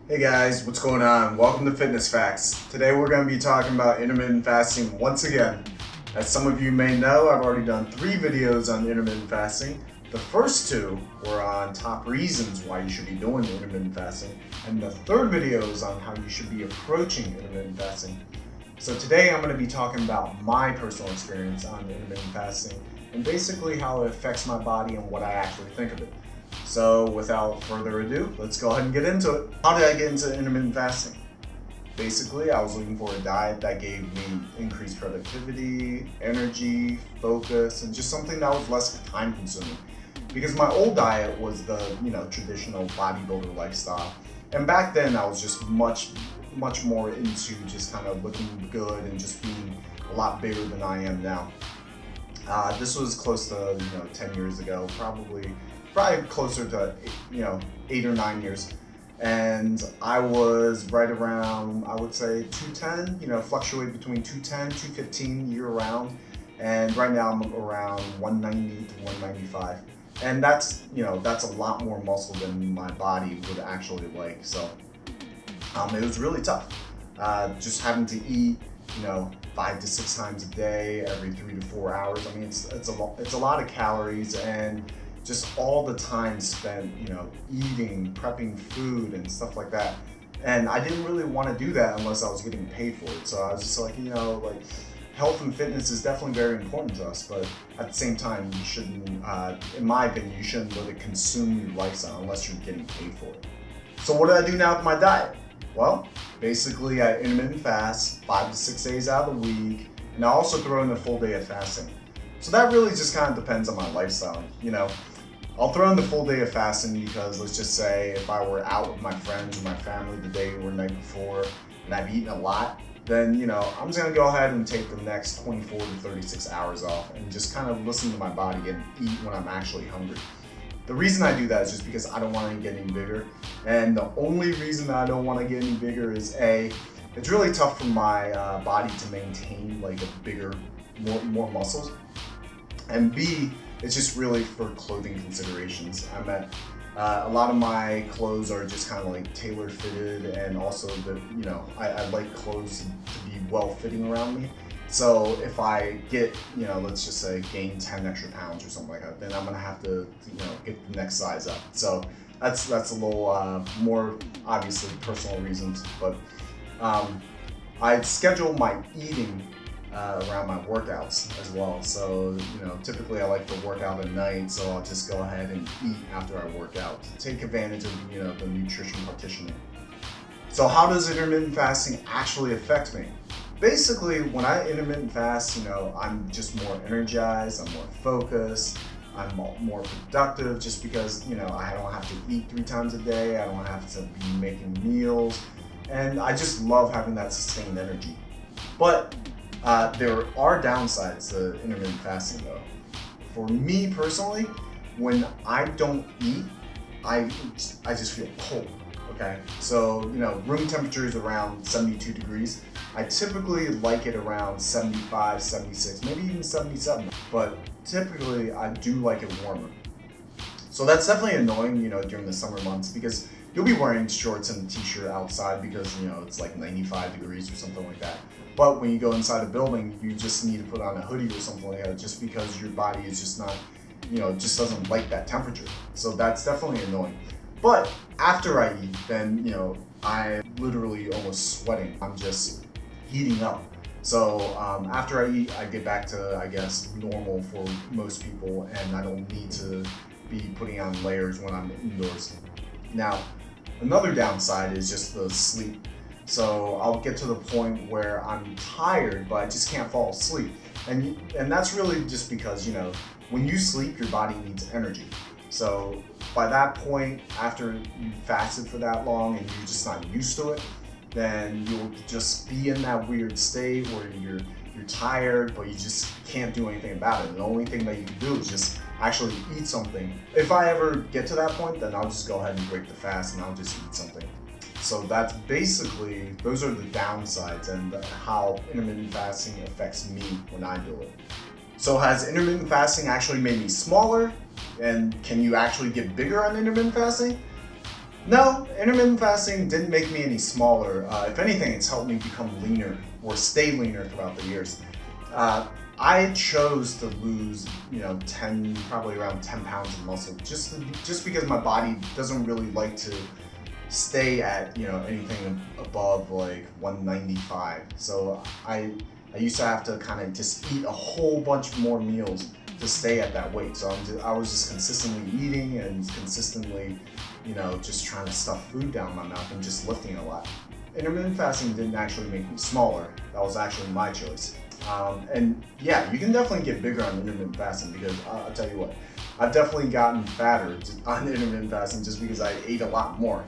Hey guys, what's going on? Welcome to Fitness Facts. Today we're going to be talking about intermittent fasting once again. As some of you may know, I've already done 3 videos on intermittent fasting. The first 2 were on top reasons why you should be doing intermittent fasting, and the third video is on how you should be approaching intermittent fasting. So today I'm going to be talking about my personal experience on intermittent fasting and basically how it affects my body and what I actually think of it. So without further ado, let's go ahead and get into it. How did I get into intermittent fasting? Basically, I was looking for a diet that gave me increased productivity, energy, focus, and just something that was less time consuming. Because my old diet was the, traditional bodybuilder lifestyle. And back then I was just much more into just kind of looking good and just being a lot bigger than I am now. This was close to, 10 years ago, probably closer to 8 or 9 years, and I was right around, I would say 210, fluctuate between 210 215 year round, and right now I'm around 190 to 195, and that's a lot more muscle than my body would actually like. So it was really tough, just having to eat 5 to 6 times a day every 3 to 4 hours. I mean, it's a lot of calories, and just all the time spent, eating, prepping food and stuff like that. And I didn't really want to do that unless I was getting paid for it. So I was just like, health and fitness is definitely very important to us, but at the same time, you shouldn't, in my opinion, you shouldn't let it consume your lifestyle unless you're getting paid for it. So what do I do now with my diet? Well, basically I intermittent fast 5 to 6 days out of the week, and I also throw in a full day of fasting. So that really just kind of depends on my lifestyle, I'll throw in the full day of fasting because, let's just say, if I were out with my friends or my family the day or night before and I've eaten a lot, then, I'm just gonna go ahead and take the next 24 to 36 hours off and just kind of listen to my body and eat when I'm actually hungry. The reason I do that is just because I don't want to get any bigger. And the only reason I don't want to get any bigger is A, it's really tough for my body to maintain like a bigger, more muscles. And B, it's just really for clothing considerations. A lot of my clothes are just kind of like tailor fitted, and also I like clothes to be well fitting around me. So if I get, let's just say gain 10 extra pounds or something like that, then I'm gonna have to, get the next size up. So that's a little more obviously personal reasons, but I schedule my eating around my workouts as well. So, typically I like to work out at night, so I'll just go ahead and eat after I work out to take advantage of, the nutrition partitioning. So how does intermittent fasting actually affect me? Basically, when I intermittent fast, I'm just more energized, I'm more focused, I'm more productive just because, I don't have to eat 3 times a day, I don't have to be making meals, and I just love having that sustained energy. But there are downsides to intermittent fasting though. For me personally, when I don't eat, I just feel cold, okay? So, room temperature is around 72 degrees. I typically like it around 75, 76, maybe even 77, but typically I do like it warmer. So that's definitely annoying, during the summer months, because you'll be wearing shorts and a t-shirt outside because, it's like 95 degrees or something like that. But when you go inside a building, you just need to put on a hoodie or something like that just because your body is just not, just doesn't like that temperature. So that's definitely annoying. But after I eat, then, I'm literally almost sweating. I'm just heating up. So after I eat, I get back to, I guess, normal for most people, and I don't need to be putting on layers when I'm indoors. Now, another downside is just the sleep. So I'll get to the point where I'm tired, but I just can't fall asleep. And that's really just because, when you sleep, your body needs energy. So by that point, after you fasted for that long and you're just not used to it, then you'll just be in that weird state where you're tired, but you just can't do anything about it. And the only thing that you can do is just actually eat something. If I ever get to that point, then I'll just go ahead and break the fast and I'll just eat something. So that's basically, those are the downsides and how intermittent fasting affects me when I do it. So has intermittent fasting actually made me smaller? And can you actually get bigger on intermittent fasting? No, intermittent fasting didn't make me any smaller. If anything, it's helped me become leaner or stay leaner throughout the years. I chose to lose, probably around 10 pounds of muscle just because my body doesn't really like to stay at, anything above like 195. So I used to have to kind of just eat a whole bunch more meals to stay at that weight. So I was just consistently eating and consistently, just trying to stuff food down my mouth and just lifting a lot. Intermittent fasting didn't actually make me smaller. That was actually my choice. And yeah, you can definitely get bigger on intermittent fasting because I'll tell you what, I've definitely gotten fatter on intermittent fasting just because I ate a lot more.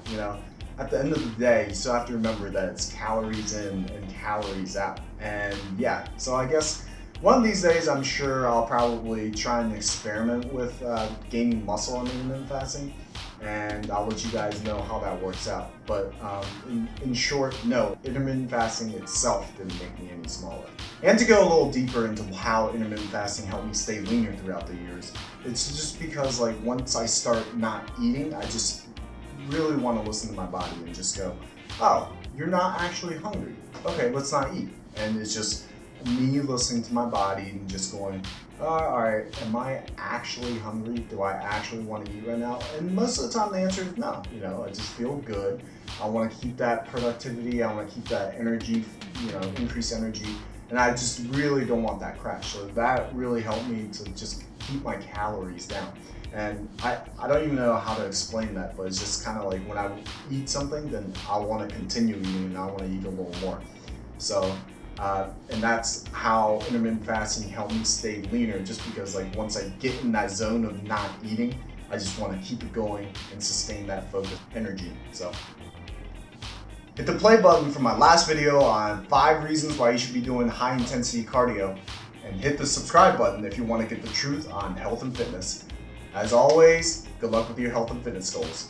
At the end of the day, you still have to remember that it's calories in and calories out. And yeah, so I guess one of these days, I'm sure I'll probably try and experiment with gaining muscle on intermittent fasting, and I'll let you guys know how that works out. But in short, no, intermittent fasting itself didn't make me any smaller. And to go a little deeper into how intermittent fasting helped me stay leaner throughout the years, it's just because like once I start not eating, I just really want to listen to my body and just go, oh, you're not actually hungry. Okay, let's not eat. And it's just me listening to my body and just going, all right, am I actually hungry? Do I actually want to eat right now? And most of the time the answer is no. I just feel good. I want to keep that productivity. I want to keep that energy, increase energy. And I just really don't want that crash. So that really helped me to just keep my calories down. And I don't even know how to explain that, but it's just kind of like when I eat something, then I want to continue eating and I want to eat a little more. So, and that's how intermittent fasting helped me stay leaner, just because like once I get in that zone of not eating, I just want to keep it going and sustain that focused energy. So hit the play button for my last video on 5 reasons why you should be doing high intensity cardio, and hit the subscribe button if you want to get the truth on health and fitness. As always, good luck with your health and fitness goals.